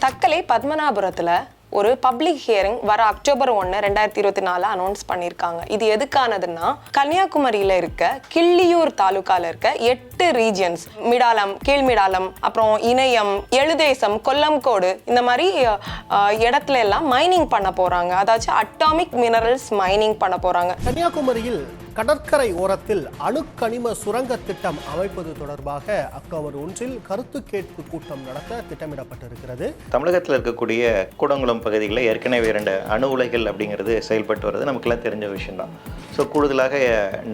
தக்கலை பத்மநாபுரத்தில் ஒரு public hearing வர October 1, 2024 announce பண்ணியிருக்காங்க. இது எதுக்கானதுன்னா, கன்னியாகுமரியில் இருக்க கிள்ளியூர் தாலுக்கால இருக்க 8 ரீஜியன்ஸ், மிடாலம், கீழ்மிடாலம், அப்புறம் இணையம், எழுதேசம், கொல்லம்கோடு, இந்த மாதிரி இடத்துல எல்லாம் மைனிங் பண்ண போறாங்க. அதாச்சும் அட்டாமிக் மினரல்ஸ் மைனிங் பண்ண போறாங்க. கன்னியாகுமரியில் கடற்கரை ஓரத்தில் அணுக்கனிம சுரங்க திட்டம் அமைப்பது தொடர்பாக அக்டோபர் 1 கருத்து கேட்பு கூட்டம் நடத்த திட்டமிடப்பட்டிருக்கிறது. தமிழகத்தில் இருக்கக்கூடிய கூடங்குளம் பகுதிகளில் ஏற்கனவே 2 அணு உலைகள் அப்படிங்கிறது செயல்பட்டு வருது, நமக்குலாம் தெரிஞ்ச விஷயம் தான். ஸோ கூடுதலாக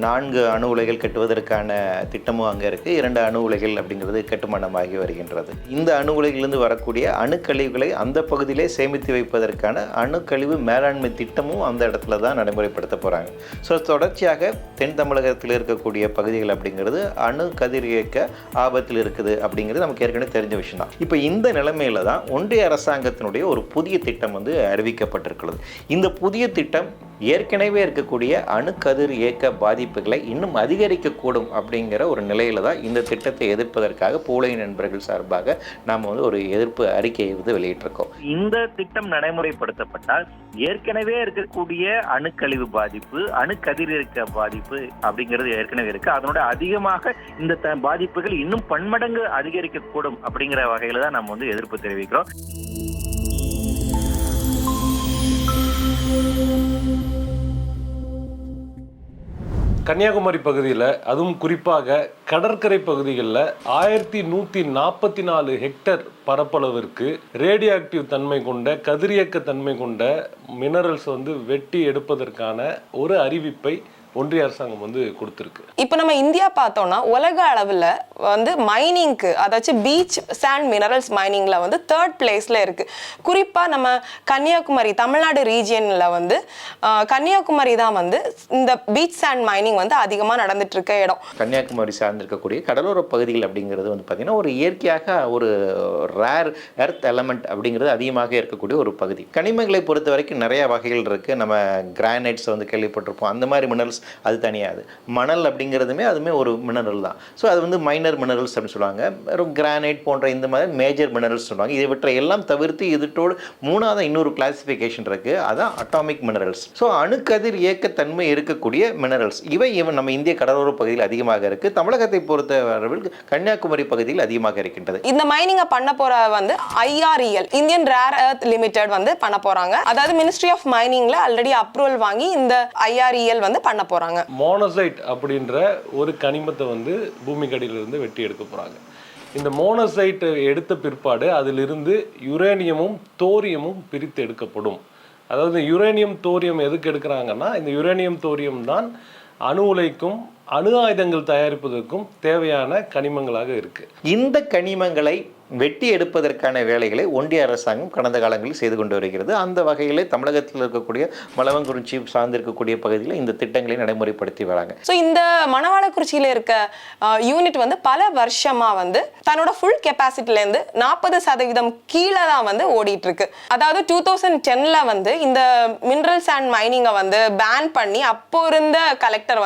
4 அணு உலைகள் கட்டுவதற்கான திட்டமும் அங்கே இருக்குது. 2 அணு உலைகள் அப்படிங்கிறது கட்டுமானமாகி வருகின்றது. இந்த அணு உலைகளிலிருந்து வரக்கூடிய அணுக்கழிவுகளை அந்த பகுதியிலே சேமித்து வைப்பதற்கான அணுக்கழிவு மேலாண்மை திட்டமும் அந்த இடத்துல தான் நடைமுறைப்படுத்த போகிறாங்க. ஸோ தொடர்ச்சியாக தென் தமிழகத்தில் இருக்கக்கூடிய பகுதிகள் அப்படிங்கிறது அணு கதிர் இயக்க ஆபத்தில் இருக்குது அப்படிங்கிறது நமக்கு ஏற்கனவே தெரிஞ்ச விஷயம் தான். இப்போ இந்த நிலைமையில தான் ஒன்றிய அரசாங்கத்தினுடைய ஒரு புதிய திட்டம் அறிவிக்கப்பட்டிருக்கிறது. இந்த புதிய திட்டம் ஏற்கனவே இருக்கக்கூடிய அணுக்கதிர் இயக்க பாதிப்புகளை இன்னும் அதிகரிக்கக்கூடும் அப்படிங்கிற ஒரு நிலையில தான் இந்த திட்டத்தை எதிர்ப்பதற்காக பூலை நண்பர்கள் சார்பாக நாம் ஒரு எதிர்ப்பு அறிக்கையை வெளியிட்டிருக்கோம். இந்த திட்டம் நடைமுறைப்படுத்தப்பட்டால் ஏற்கனவே இருக்கக்கூடிய அணுக்கழிவு பாதிப்பு, அணுக்கதிர் இயக்க பாதிப்பு அப்படிங்கிறது ஏற்கனவே இருக்கு. அதனோட அதிகமாக இந்த பாதிப்புகள் இன்னும் பன்மடங்கு அதிகரிக்கக்கூடும் அப்படிங்கிற வகையில தான் நம்ம எதிர்ப்பு தெரிவிக்கிறோம். கன்னியாகுமரி பகுதியில், அதுவும் குறிப்பாக கடற்கரை பகுதிகளில் 1144 ஹெக்டர் பரப்பளவிற்கு ரேடியோ ஆக்டிவ் தன்மை கொண்ட, கதிரியக்க தன்மை கொண்ட மினரல்ஸ் வெட்டி எடுப்பதற்கான ஒரு அறிவிப்பை ஒன்றிய அரசாங்கம் கொடுத்திருக்கு. இப்போ நம்ம இந்தியா பார்த்தோம்னா உலக அளவில் மைனிங்க்கு, அதாச்சும் பீச் சாண்ட் மினரல்ஸ் மைனிங்ல 3rd பிளேஸ்ல இருக்கு. குறிப்பா நம்ம கன்னியாகுமரி, தமிழ்நாடு ரீஜியன்ல கன்னியாகுமரி தான் இந்த பீச் சாண்ட் மைனிங் அதிகமா நடந்துட்டு இருக்க இடம். கன்னியாகுமரி சார்ந்திருக்கக்கூடிய கடலோர பகுதிகள் அப்படிங்கிறது பார்த்தீங்கன்னா ஒரு இயற்கையாக ஒரு ரேர் எர்த் எலமெண்ட் அப்படிங்கிறது அதிகமாக இருக்கக்கூடிய ஒரு பகுதி. கனிமங்களை பொறுத்த வரைக்கும் நிறைய வகைகள் இருக்கு. நம்ம கிரானைட்ஸ் கேள்விப்பட்டிருப்போம். அந்த மாதிரி மினரல்ஸ் அது தனியாது. மணல் அப்படிங்கிறதுமே அதுமே ஒரு மினரல் தான். ஸோ அது மைனர் மினரல்ஸ் அப்படின்னு சொல்லுவாங்க. கிரானைட் போன்ற இந்த மாதிரி மேஜர் மினரல்ஸ் சொல்லுவாங்க. இவற்றை எல்லாம் தவிர்த்து இதோடு 3வது இன்னொரு கிளாசிஃபிகேஷன் இருக்கு, அதான் அட்டாமிக் மினரல்ஸ். ஸோ அணுக்கதிர் இயக்கத்தன்மை இருக்கக்கூடிய மினரல்ஸ் இவை நம்ம இந்திய கடலோர பகுதியில் அதிகமாக இருக்கு. தமிழகத்தை பொறுத்தவரையில் கன்னியாகுமரி பகுதியில் அதிகமாக இருக்கின்றது. இந்த மைனிங்கை பண்ண போற IREL, Indian rare earth limited பண்ண போறாங்க. அதாவது மினிஸ்ட்ரி ஆஃப் மைனிங்ல ஆல்ரெடி அப்ரூவல் வாங்கி இந்த IREL பண்ண போறாங்க. மோனசைட் அப்படின்ற ஒரு கனிமத்தை பூமிக்கடியிலிருந்து வெட்டி எடுக்க போறாங்க. இந்த மோனசைட் எடுத்த பிற்பாடு அதிலிருந்து யுரேனியமும் தோரியமும் பிரித்து எடுக்கப்படும். அதாவது யுரேனியம் தோரியம் எதுக்கு எடுக்கிறாங்கன்னா, இந்த யுரேனியம் தோரியம் தான் அணு உலைக்கும் அணு ஆயுதங்கள் தயாரிப்பதற்கும் தேவையான கனிமங்களாக இருக்கு. இந்த கனிமங்களை வெட்டி எடுப்பதற்கான வேலைகளை ஒன்றிய அரசாங்கம் கடந்த காலங்களில் செய்து கொண்டு வருகிறது. அந்த வகையில் தமிழகத்தில் இருக்கக்கூடிய மலவங்குறிச்சி சார்ந்திருக்கக்கூடிய பகுதியில் இந்த திட்டங்களை நடைமுறைப்படுத்தி வராங்க. ஸோ இந்த மணவாளக்குறிச்சியில் இருக்க யூனிட் பல வருஷமா தன்னோட ஃபுல் கெப்பாசிட்டிலேருந்து 40% கீழே தான் ஓடிட்டு இருக்கு. அதாவது 2010ல் இந்த மினரல் சாண்ட் மைனிங்கை பேன் பண்ணி அப்போ இருந்த கலெக்டர்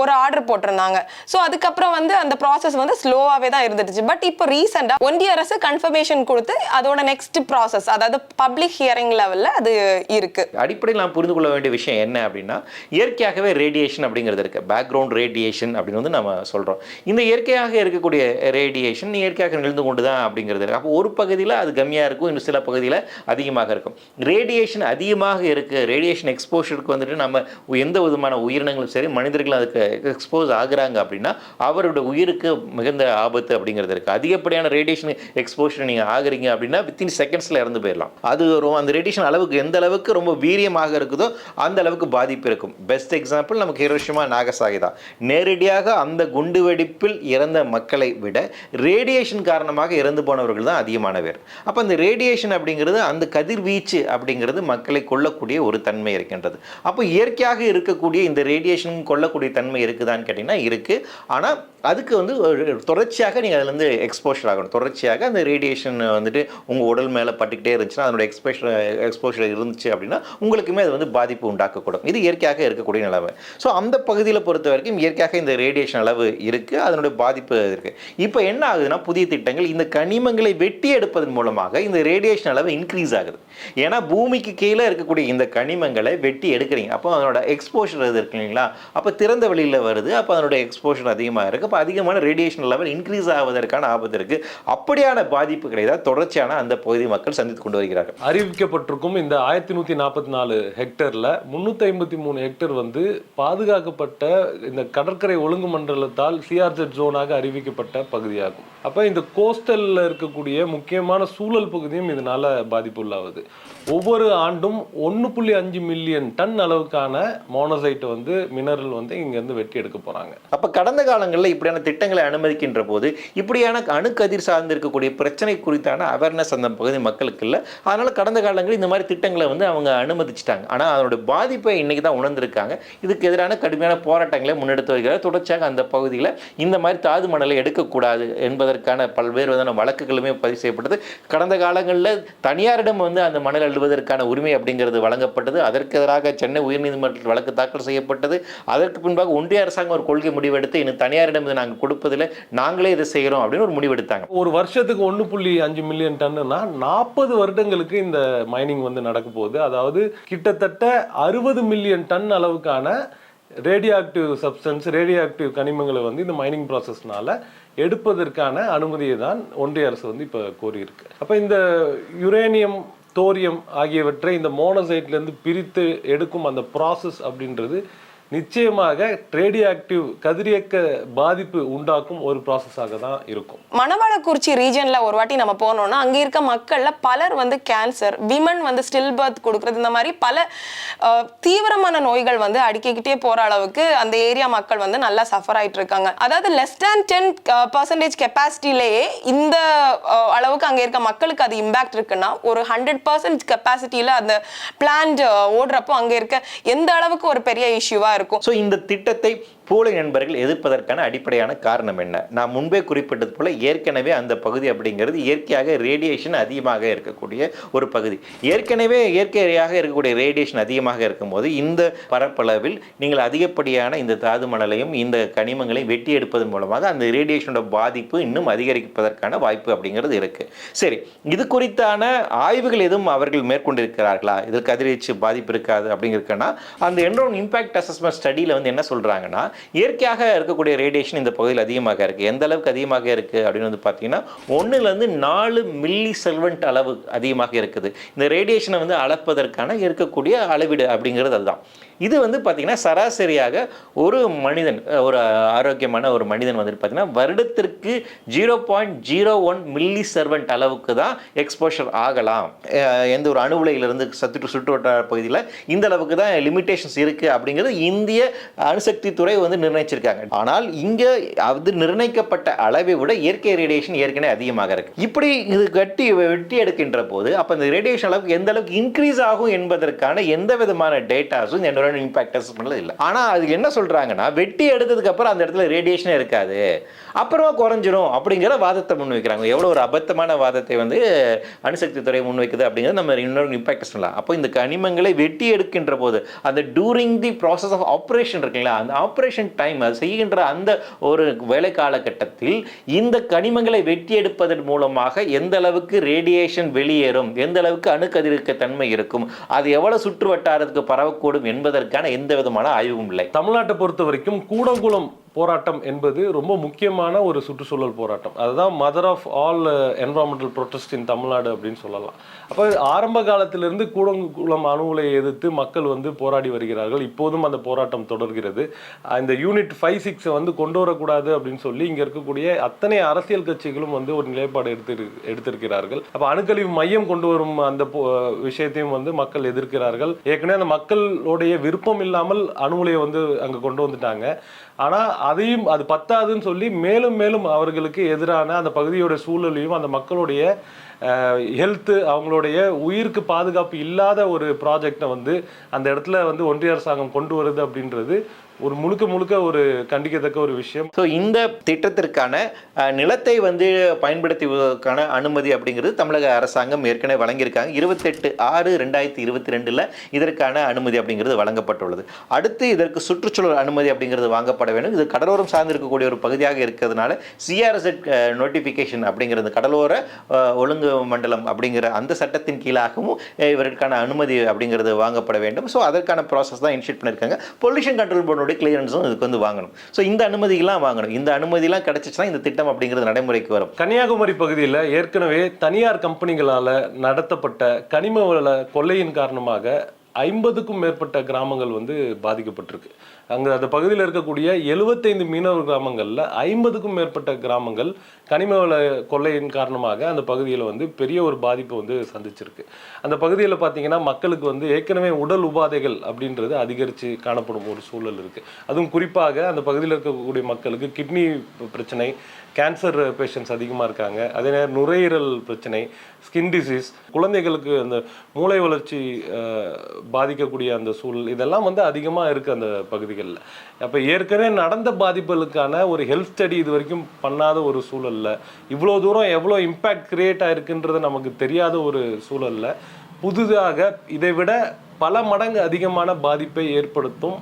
ஒரு ஆர்டர் போட்டிருந்தாங்க. ஸோ அதுக்கப்புறம் அந்த ப்ராசஸ் ஸ்லோவாகவே தான் இருந்துச்சு. பட் இப்போ ரீசெண்டாக ஒன்றிய அரசு கன்ஃபர்மேஷன் கொடுத்து அதோட நெக்ஸ்ட் ப்ராசஸ், அதாவது பப்ளிக் ஹியரிங் லெவல்ல அது இருக்கு. அடிப்படையில் நாம் புரிந்து கொள்ள வேண்டிய விஷயம் என்ன அப்படின்னா, இயற்கையாகவே ரேடியேஷன் அப்படிங்கிறது இருக்கு. பேக்ரவுண்ட் ரேடியேஷன் அப்படின்னு நம்ம சொல்றோம். இந்த இயற்கையாக இருக்கக்கூடிய ரேடியேஷன் இயற்கையாக நிகழ்ந்து கொண்டு தான் அப்படிங்கிறது இருக்கு. அப்போ ஒரு பகுதியில் அது கம்மியாக இருக்கும், இன்னும் சில பகுதியில் அதிகமாக இருக்கும். ரேடியேஷன் அதிகமாக இருக்கு, ரேடியேஷன் எக்ஸ்போஷருக்கு நம்ம எந்த விதமான உயிரினங்களும் சரி மனிதர்களும் அதுக்கு எக்ஸ்போஸ் ஆகுறாங்க அப்படின்னா அவருடைய உயிருக்கு மிகுந்த ஆபத்து அப்படிங்கிறது இருக்கு. அதிகப்படியான ரேடியேஷன் எக்ஸ்போஷர் நீங்கள் ஆகுறீங்க அப்படின்னா வித்தின் செகண்ட்ஸில் இறந்து போயிடலாம். அது அந்த ரேடியேஷன் அளவுக்கு எந்த அளவுக்கு ரொம்ப வீரியமாக இருக்குதோ அந்த அளவுக்கு பாதிப்பு இருக்கும். பெஸ்ட் எக்ஸாம்பிள் நமக்கு ஹிரோஷிமா நாகசாகி தான். நேரடியாக அந்த குண்டு வெடிப்பில் இறந்த மக்களை விட ரேடியேஷன் காரணமாக இறந்து போனவர்கள் தான் அதிகமான பேர். அப்போ அந்த ரேடியேஷன் அப்படிங்கிறது, அந்த கதிர்வீச்சு அப்படிங்கிறது மக்களை கொல்லக்கூடிய ஒரு தன்மை இருக்கின்றது. அப்போ இயற்கையாக இருக்கக்கூடிய இந்த ரேடியேஷன் கொல்லக்கூடிய தன்மை இருக்குதான்னு கேட்டிங்கன்னா இருக்குது. ஆனால் அதுக்கு தொடர்ச்சியாக நீங்கள் அதுலேருந்து எக்ஸ்போஷர் ஆகணும். தொடர்ச்சியாக அந்த ரேடியேஷன் வந்துட்டு உங்கள் உடல் மேலே பட்டுக்கிட்டே இருந்துச்சுன்னா அதனோட எக்ஸ்போஷர் இருந்துச்சு அப்படின்னா உங்களுக்குமே அது வந்து பாதிப்பு உண்டாக்கக்கூடும். இது இயற்கையாக இருக்கக்கூடிய நிலைமை. ஸோ அந்த பகுதியில் பொறுத்த வரைக்கும் இயற்கையாக இந்த ரேடியேஷன் அளவு இருக்குது, அதனுடைய பாதிப்பு இருக்குது. இப்போ என்ன ஆகுதுன்னா புதிய திட்டங்கள் இந்த கனிமங்களை வெட்டி எடுப்பதன் மூலமாக இந்த ரேடியேஷன் அளவு இன்க்ரீஸ் ஆகுது. ஏன்னா பூமிக்கு கீழே இருக்கக்கூடிய இந்த கனிமங்களை வெட்டி எடுக்கிறீங்க, அப்போ அதனோட எக்ஸ்போஷர் இது இருக்கு இல்லைங்களா, அப்போ திறந்த வெளியில் வருது, அப்போ அதனோட எக்ஸ்போஷர் அதிகமாக இருக்குது, அப்போ அதிகமான ரேடியேஷன் லெவல் இன்க்ரீஸ் ஆவதற்கான ஆபத்து இருக்குது. அப்படியான பாதிப்புகளை தான் தொடர்ச்சியான அந்த பகுதி மக்கள் சந்தித்து கொண்டு வருகிறார்கள். அறிவிக்கப்பட்டிருக்கும் இந்த 1144 ஹெக்டர்ல 353 ஹெக்டர் வந்து பாதுகாக்கப்பட்ட இந்த கடற்கரை ஒழுங்கு மண்டலத்தால் சிஆர்ஜெட் ஜோனாக அறிவிக்கப்பட்ட பகுதியாகும். அப்போ இந்த கோஸ்டல்ல இருக்கக்கூடிய முக்கியமான சூழல் பகுதியும் இதனால பாதிப்புள்ளாகுது. ஒவ்வொரு ஆண்டும் 1.5 மில்லியன் டன் அளவுக்கான மோனோசைட் வந்து மினரல் வந்து இங்கேருந்து வெட்டி எடுக்க போகிறாங்க. அப்போ கடந்த காலங்களில் இப்படியான திட்டங்களை அனுமதிக்கின்ற போது இப்படியான அணுக்கதிர் சார்ந்து இருக்கக்கூடிய பிரச்சனை குறித்தான அவேர்னஸ் அந்த பகுதி மக்களுக்கு இல்லை. அதனால் கடந்த காலங்களில் இந்த மாதிரி திட்டங்களை வந்து அவங்க அனுமதிச்சிட்டாங்க. ஆனால் அதனுடைய பாதிப்பை இன்றைக்கி தான் உணர்ந்திருக்காங்க. இதுக்கு எதிரான கடுமையான போராட்டங்களை முன்னெடுத்து வருகிறார். தொடர்ச்சியாக அந்த பகுதியில் இந்த மாதிரி தாது மணலை எடுக்கக்கூடாது என்பதற்கான பல்வேறு விதமான வழக்குகளுமே பதிவு செய்யப்பட்டது. கடந்த காலங்களில் தனியாரிடம் வந்து அந்த மணல் அள்ளுவதற்கான உரிமை அப்படிங்கிறது வழங்கப்பட்டது. அதற்கு எதிராக சென்னை உயர்நீதிமன்றத்தில் வழக்கு தாக்கல் செய்யப்பட்டது. அதற்கு பின்பாக ஒன்றிய அரசாங்கம் ஒரு கொள்கை முடிவெடுத்து இன்னும் தனியாரிடம் இதை நாங்கள் கொடுப்பதில்லை, நாங்களே இதை செய்கிறோம் அப்படின்னு ஒரு முடிவெடுத்தாங்க. ஒரு வருஷத்துக்கு 1.5 மில்லியன் டன்னுனா 40 வருடங்களுக்கு இந்த மைனிங் வந்து நடக்க போகுது. அதாவது கிட்டத்தட்ட 60 மில்லியன் டன் அளவுக்கான radio active substance, radio active கனிமங்களை வந்து இந்த மைனிங் ப்ராசஸ்னால எடுப்பதற்கான அனுமதியை தான் ஒன்றிய அரசு வந்து இப்போ கோரியிருக்கு. அப்போ இந்த யுரேனியம், தோரியம் ஆகியவற்றை இந்த மோனோசைட்லேருந்து பிரித்து எடுக்கும் அந்த ப்ராசஸ் அப்படின்றது நிச்சயமாக ரேடியோ ஆக்டிவ் கதிரியக்க பாதிப்பு உண்டாக்கும் ஒரு ப்ராசஸாக தான் இருக்கும். மணவாளக்குறிச்சி ரீஜன்ல ஒரு வாட்டி நம்ம போனோம்னா அங்க இருக்க மக்கள்ல பலர் வந்து கேன்சர், விமன் வந்து ஸ்டில் பர்த் கொடுக்கறது, இந்த மாதிரி பல தீவிரமான நோய்கள் வந்து அடிக்கிட்டே போற அளவுக்கு அந்த ஏரியா மக்கள் வந்து நல்லா சஃபர் ஆயிட்டு இருக்காங்க. அதாவது less than 10% கெப்பாசிட்டிலேயே இந்த அளவுக்கு அங்க இருக்க மக்களுக்கு அது இம்பாக்ட் இருக்குன்னா ஒரு 100% கெப்பாசிட்டியில அந்த பிளான்ட் ஓடுறப்போ அங்க இருக்க எந்த அளவுக்கு ஒரு பெரிய இஷ்யூவா இருக்கும். ஸோ இந்த திட்டத்தை பூலை நண்பர்கள் எதிர்ப்பதற்கான அடிப்படையான காரணம் என்ன? நான் முன்பே குறிப்பிட்டது போல ஏற்கனவே அந்த பகுதி அப்படிங்கிறது இயற்கையாக ரேடியேஷன் அதிகமாக இருக்கக்கூடிய ஒரு பகுதி. ஏற்கனவே இயற்கையாக இருக்கக்கூடிய ரேடியேஷன் அதிகமாக இருக்கும்போது இந்த பரப்பளவில் நீங்கள் அதிகப்படியான இந்த தாது மணலையும் இந்த கனிமங்களையும் வெட்டி எடுப்பதன் மூலமாக அந்த ரேடியேஷனோட பாதிப்பு இன்னும் அதிகரிப்பதற்கான வாய்ப்பு அப்படிங்கிறது இருக்கு. சரி, இது குறித்தான ஆய்வுகள் எதுவும் அவர்கள் மேற்கொண்டிருக்கிறார்களா? இதில் கதிர்வீச்சு பாதிப்பு இருக்காது அப்படிங்கிறதுனா அந்த என்விரான்மென்ட் இம்பாக்ட் அசஸ்மெண்ட் ஸ்டடியில் வந்து என்ன சொல்றாங்கன்னா, இயற்கையாக இருக்கக்கூடிய ரேடியேஷன் இந்த பகுதியில் அதிகமாக இருக்குது. எந்த அளவுக்கு அதிகமாக இருக்குது அப்படின்னு வந்து பார்த்தீங்கன்னா 1லேருந்து 4 மில்லி செல்வன்ட் அளவு அதிகமாக இருக்குது. இந்த ரேடியேஷனை வந்து அளப்பதற்கான இருக்கக்கூடிய அளவீடு அப்படிங்கிறது அதுதான். இது வந்து பார்த்தீங்கன்னா சராசரியாக ஒரு மனிதன், ஒரு ஆரோக்கியமான ஒரு மனிதன் வந்துட்டு பார்த்தீங்கன்னா வருடத்திற்கு 0.01 மில்லி செல்வன்ட் அளவுக்கு தான் எக்ஸ்போஷர் ஆகலாம். எந்த ஒரு அணு உலையிலிருந்து சுற்றுவட்டார பகுதியில் இந்த அளவுக்கு தான் லிமிட்டேஷன்ஸ் இருக்குது அப்படிங்கிறது இந்திய அணுசக்தி துறை வந்து நிர்ணயிச்சிருக்காங்க. ஆனால் இங்கே அது நிர்ணயிக்கப்பட்ட அளவை விட இயற்கை ரேடியேஷன் ஏற்கனவே அதிகமாக இருக்கு. இப்படி இது வெட்டி எடுக்கின்ற போது அப்போ இந்த ரேடியேஷன் அளவுக்கு எந்த அளவுக்கு இன்க்ரீஸ் ஆகும் என்பதற்கான எந்த விதமான டேட்டாஸும் இம்பாக்ட் அசஸ்மென்ட்ல இல்ல. ஆனா அது என்ன சொல்றாங்கன்னா, வெட்டி எடுத்ததுக்கு அப்புறம் அந்த இடத்துல ரேடியேஷன் இருக்காது, அப்புறமா குறைஞ்சிரும் அப்படிங்கிற வாதத்தை முன்வைக்கிறாங்க. எவ்வளவு ஒரு அபத்தமான வாதத்தை வந்து அணுசக்தி துறை முன்வைக்குது அப்படிங்கிறது நம்ம இன்னொரு இம்பாக்ட் சொல்லலாம். அப்போ இந்த கனிமங்களை வெட்டி எடுக்கின்ற போது அந்த during the process of operation இருக்குங்களா, அந்த ஆப்ரேஷன் டைம் அது செய்கின்ற அந்த ஒரு வேலை காலகட்டத்தில் இந்த கனிமங்களை வெட்டி எடுப்பதன் மூலமாக எந்த அளவுக்கு ரேடியேஷன் வெளியேறும், எந்த அளவுக்கு அணுக்கதிர்க்க தன்மை இருக்கும், அது எவ்வளவு சுற்று வட்டாரத்துக்கு பரவக்கூடும் என்பதற்கான எந்த விதமான ஆய்வும் இல்லை. தமிழ்நாட்டை பொறுத்த வரைக்கும் கூடங்குளம் போராட்டம் என்பது ரொம்ப முக்கியமான ஒரு சுற்றுச்சூழல் போராட்டம். அதுதான் mother of all environmental protest in Tamil Nadu அப்படின்னு சொல்லலாம். அப்போ ஆரம்ப காலத்திலிருந்து கூடங்குளம் அணு உலையை எதிர்த்து மக்கள் வந்து போராடி வருகிறார்கள். இப்போதும் அந்த போராட்டம் தொடர்கிறது. இந்த யூனிட் 5-6 வந்து கொண்டு வரக்கூடாது அப்படின்னு சொல்லி இங்கே இருக்கக்கூடிய அத்தனை அரசியல் கட்சிகளும் வந்து ஒரு நிலைப்பாடு எடுத்திருக்கிறார்கள். அப்போ அணுக்கழிவு மையம் கொண்டு வரும் அந்த விஷயத்தையும் வந்து மக்கள் எதிர்க்கிறார்கள். ஏற்கனவே அந்த மக்களுடைய விருப்பம் இல்லாமல் அணு உலையை வந்து அங்கே கொண்டு வந்துட்டாங்க. ஆனால் அதையும் அது பத்தாதுன்னு சொல்லி மேலும் மேலும் அவர்களுக்கு எதிரான அந்த பகுதியோட சூழலையும் அந்த மக்களுடைய ஹெல்த்து, அவங்களுடைய உயிருக்கு பாதுகாப்பு இல்லாத ஒரு ப்ராஜெக்டை வந்து அந்த இடத்துல வந்து ஒன்றிய அரசாங்கம் கொண்டு வருது அப்படின்றது ஒரு முழுக்க ஒரு கண்டிக்கத்தக்க ஒரு விஷயம். ஸோ இந்த திட்டத்திற்கான நிலத்தை வந்து பயன்படுத்துவதற்கான அனுமதி அப்படிங்கிறது தமிழக அரசாங்கம் ஏற்கனவே வழங்கியிருக்காங்க. 28/6/2022 இதற்கான அனுமதி அப்படிங்கிறது வழங்கப்பட்டுள்ளது. அடுத்து இதற்கு சுற்றுச்சூழல் அனுமதி அப்படிங்கிறது வாங்கப்பட வேண்டும். இது கடலோரம் சார்ந்து இருக்கக்கூடிய ஒரு பகுதியாக இருக்கிறதுனால சிஆர்எஸ்எட் நோட்டிஃபிகேஷன் அப்படிங்கிறது கடலோர ஒழுங்கு மண்டலம் அப்படிங்கிற அந்த சட்டத்தின் கீழாகவும் இவருக்கான அனுமதி அப்படிங்கிறது வாங்கப்பட வேண்டும். ஸோ அதற்கான ப்ராசஸ் தான் இனிஷியேட் பண்ணியிருக்காங்க. பொல்யூஷன் கண்ட்ரோல் போர்டோட கிளியரன்ஸும் இதுக்கு வந்து வாங்கணும். ஸோ இந்த அனுமதிகள்லாம் வாங்கணும். இந்த அனுமதியெல்லாம் கிடைச்சிச்சுன்னா இந்த திட்டம் அப்படிங்கிறது நடைமுறைக்கு வரும். கன்னியாகுமரி பகுதியில் ஏற்கனவே தனியார் கம்பெனிகளால் நடத்தப்பட்ட கனிம வள கொள்ளையின் காரணமாக 50க்கும் மேற்பட்ட கிராமங்கள் வந்து பாதிக்கப்பட்டிருக்கு. அங்கே அந்த பகுதியில் இருக்கக்கூடிய 75 மீனவர் கிராமங்களில் 50க்கும் மேற்பட்ட கிராமங்கள் கனிம வள கொள்ளையின் காரணமாக அந்த பகுதியில் வந்து பெரிய ஒரு பாதிப்பை வந்து சந்திச்சிருக்கு. அந்த பகுதியில் பார்த்தீங்கன்னா மக்களுக்கு வந்து ஏற்கனவே உடல் உபாதைகள் அப்படின்றது அதிகரித்து காணப்படும் ஒரு சூழல் இருக்குது. அதுவும் குறிப்பாக அந்த பகுதியில் இருக்கக்கூடிய மக்களுக்கு கிட்னி பிரச்சனை, கேன்சர் பேஷண்ட்ஸ் அதிகமாக இருக்காங்க. அதே நேரம் நுரையீரல் பிரச்சனை, ஸ்கின் டிசீஸ், குழந்தைகளுக்கு அந்த மூளை வளர்ச்சி பாதிக்கக்கூடிய அந்த சூழல் இதெல்லாம் வந்து அதிகமாக இருக்குது அந்த பகுதிகளில். அப்போ ஏற்கனவே நடந்த பாதிப்புகளுக்கான ஒரு ஹெல்த் ஸ்டடி இது வரைக்கும் பண்ணாத ஒரு சூழலில் இவ்வளோ தூரம் எவ்வளோ இம்பேக்ட் கிரியேட் ஆகிருக்குன்றது நமக்கு தெரியாத ஒரு சூழலில் புதிதாக இதை விட பல மடங்கு அதிகமான பாதிப்பை ஏற்படுத்தும்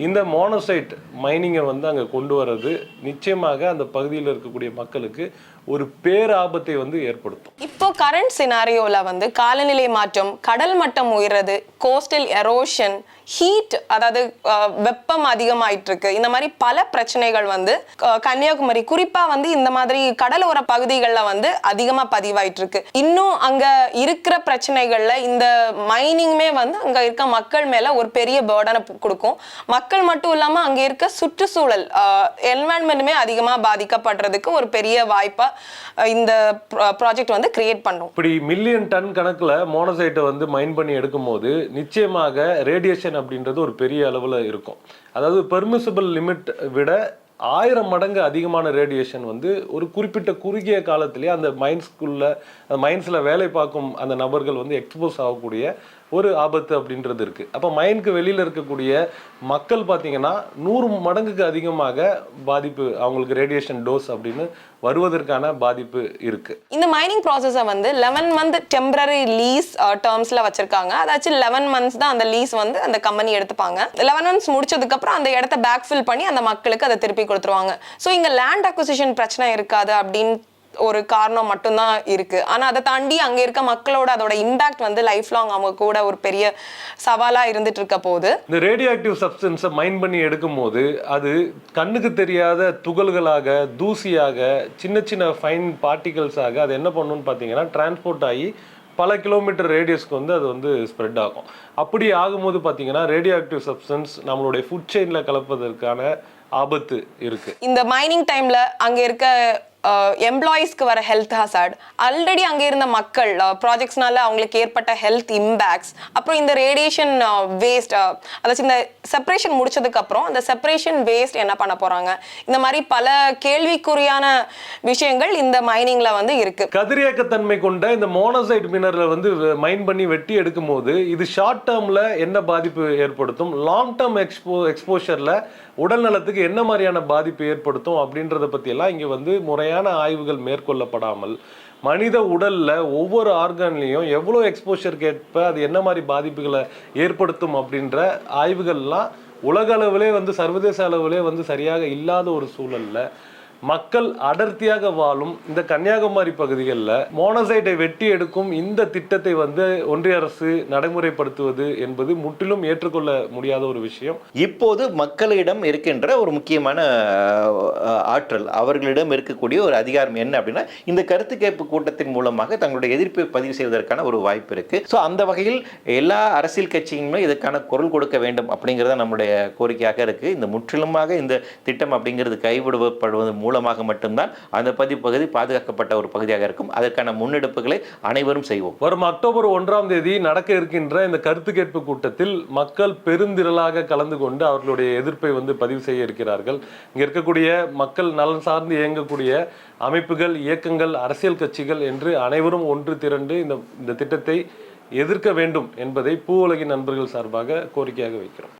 இந்த மோனோசைட் மைனிங்கை வந்து அங்கே கொண்டு வர்றது நிச்சயமாக அந்த பகுதியில் இருக்கக்கூடிய மக்களுக்கு ஒரு பேராபத்தை வந்து ஏற்படுத்தும். இப்போ கரண்ட் சினாரியோல வந்து காலநிலை மாற்றம், கடல் மட்டம் உயர்றது, கோஸ்டல் எரோஷன், ஹீட், அதாவது வெப்பம் அதிகமாயிட்டு இருக்கு. இந்த மாதிரி பல பிரச்சனைகள் வந்து கன்னியாகுமரி குறிப்பா வந்து இந்த மாதிரி கடலோர பகுதிகளில் வந்து அதிகமா பதிவாயிட்டு இருக்கு. இன்னும் அங்க இருக்கிற பிரச்சனைகள்ல இந்த மைனிங்குமே வந்து அங்க இருக்க மக்கள் மேல ஒரு பெரிய பேர்டனை கொடுக்கும். மக்கள் மட்டும் இல்லாம அங்க இருக்க சுற்றுச்சூழல் என்வாயன்மெண்ட்டுமே அதிகமா பாதிக்கப்படுறதுக்கு ஒரு பெரிய வாய்ப்பா இந்த ப்ராஜெக்ட் வந்து கிரியேட் பண்ணும். இப்படி மில்லியன் டன் கணக்குல மோனோசைட்டை வந்து மைன் பண்ணி எடுக்கும் போது நிச்சயமாக ரேடியேஷன் அப்படின்றது ஒரு பெரிய அளவுல இருக்கும். அதாவது பெர்மிசிபிள் லிமிட் விட 1000 மடங்கு அதிகமான ரேடியேஷன் வந்து ஒரு குறிப்பிட்ட குறுகிய காலத்திலேயே அந்த மைன்ஸில் வேலை பார்க்கும் அந்த நபர்கள் வந்து எக்ஸ்போஸ் ஆகக்கூடிய ஒரு ஆபத்து அப்படின்றது இருக்குது. அப்போ மைனுக்கு வெளியில் இருக்கக்கூடிய மக்கள் பார்த்தீங்கன்னா 100 மடங்குக்கு அதிகமாக பாதிப்பு, அவங்களுக்கு ரேடியேஷன் டோஸ் அப்படின்னு வருவதற்கான பாதிப்பு இருக்குது. இந்த மைனிங் ப்ராசஸை வந்து 11 மந்த் டெம்பரரி லீஸ் டேர்ம்ஸில் வச்சுருக்காங்க. அதாச்சும் 11 மந்த்ஸ் தான் அந்த லீஸ் வந்து அந்த கம்பெனி எடுத்துப்பாங்க. 11 மந்த்ஸ் முடிச்சதுக்கப்புறம் அந்த இடத்த பேக்ஃபில் பண்ணி அந்த மக்களுக்கு அதை திருப்பி கொடுத்துருவாங்க. ஸோ இங்கே லேண்ட் அக்விசிஷன் பிரச்சனை இருக்காது அப்படின்னு ஒரு காரணம் மட்டும்தான் இருக்கு. ஆனா அதை தாண்டி அங்க இருக்க மக்களோட அதோட இம்பாக்ட் வந்து லைஃப் லாங் அவங்க கூட ஒரு பெரிய சவாலா இருந்துட்டு இருக்க போது இந்த ரேடியோ ஆக்டிவ் சப்ஸ்டன்ஸை மைன் பண்ணி எடுக்கும் போது அது கண்ணுக்கு தெரியாத துகள்களாக, தூசியாக, சின்ன சின்ன ஃபைன் பார்ட்டிகல்ஸாக அது என்ன பண்ணுன்னு பார்த்தீங்கன்னா டிரான்ஸ்போர்ட் ஆகி பல கிலோமீட்டர் ரேடியஸ்க்கு வந்து அது வந்து ஸ்ப்ரெட் ஆகும். அப்படி ஆகும்போது பார்த்தீங்கன்னா ரேடியோ ஆக்டிவ் சப்ஸ்டன்ஸ் நம்மளுடைய ஃபுட் செயினில் கலப்பதற்கான ஆபத்து இருக்கு. இந்த மைனிங் டைம்ல அங்க இருக்க எம்ப்ளாயீஸ்க்கு வர ஹெல்த் ஹசார்ட், ஆல்ரெடி அங்கே இருந்த மக்கள் ப்ராஜெக்ட்ஸ்னால அவங்களுக்கு ஏற்பட்ட ஹெல்த் இம்பேக்ட்ஸ், அப்புறம் இந்த ரேடியேஷன் வேஸ்ட், அதாச்சும் இந்த செப்பரேஷன் முடிச்சதுக்கு அப்புறம் அந்த செப்பரேஷன் வேஸ்ட் என்ன பண்ண போறாங்க, இந்த மாதிரி பல கேள்விக்குறியான விஷயங்கள் இந்த மைனிங்ல வந்து இருக்கு. கதிரியக்கத்தன்மை கொண்ட இந்த மோனோசைட் மினரலை வந்து மைன் பண்ணி வெட்டி எடுக்கும் போது இது ஷார்ட் டேர்ம்ல என்ன பாதிப்பு ஏற்படுத்தும், லாங் டேர்ம் எக்ஸ்போஷர்ல உடல் நலத்துக்கு என்ன மாதிரியான பாதிப்பு ஏற்படுத்தும் அப்படின்றத பத்தி எல்லாம் இங்க வந்து முறையான ஆய்வுகள் மேற்கொள்ளப்படாமல் மனித உடல்ல ஒவ்வொரு ஆர்கான்லையும் எவ்வளோ எக்ஸ்போஷருக்கு ஏற்ப அது என்ன மாதிரி பாதிப்புகளை ஏற்படுத்தும் அப்படின்ற ஆய்வுகள்லாம் உலக அளவிலே வந்து சர்வதேச அளவிலே வந்து சரியாக இல்லாத ஒரு சூழல்ல மக்கள் அடர்த்தியாக வாழும் இந்த கன்னியாகுமரி பகுதிகளில் மோனோசைட்டை வெட்டி எடுக்கும் இந்த திட்டத்தை வந்து ஒன்றிய அரசு நடைமுறைப்படுத்துவது என்பது முற்றிலும் ஏற்றுக்கொள்ள முடியாத ஒரு விஷயம். இப்போது மக்களிடம் இருக்கின்ற ஒரு முக்கியமான ஆற்றல், அவர்களிடம் இருக்கக்கூடிய ஒரு அதிகாரம் என்ன அப்படின்னா இந்த கருத்து கேட்பு கூட்டத்தின் மூலமாக தங்களுடைய எதிர்ப்பை பதிவு செய்வதற்கான ஒரு வாய்ப்பு இருக்கு. ஸோ அந்த வகையில் எல்லா அரசியல் கட்சியுமே இதற்கான குரல் கொடுக்க வேண்டும் அப்படிங்கிறத நம்முடைய கோரிக்கையாக இருக்கு. இந்த முற்றிலுமாக இந்த திட்டம் அப்படிங்கிறது கைவிடப்படுவது மூலமாக மட்டும்தான் அந்த பகுதி பாதுகாக்கப்பட்ட ஒரு பகுதியாக இருக்கும். அதற்கான முன்னெடுப்புகளை அனைவரும் செய்வோம். வரும் அக்டோபர் 1ஆம் தேதி நடக்க இருக்கின்ற இந்த கருத்து கேட்பு கூட்டத்தில் மக்கள் பெருந்திரளாக கலந்து கொண்டு அவர்களுடைய எதிர்ப்பை வந்து பதிவு செய்ய இருக்கிறார்கள். இங்க இருக்கக்கூடிய மக்கள் நலன் சார்ந்து இயங்கக்கூடிய அமைப்புகள், இயக்கங்கள், அரசியல் கட்சிகள் என்று அனைவரும் ஒன்று திரண்டு இந்த திட்டத்தை எதிர்க்க வேண்டும் என்பதை பூவுலகின் நண்பர்கள் சார்பாக கோரிக்கையாக வைக்கிறோம்.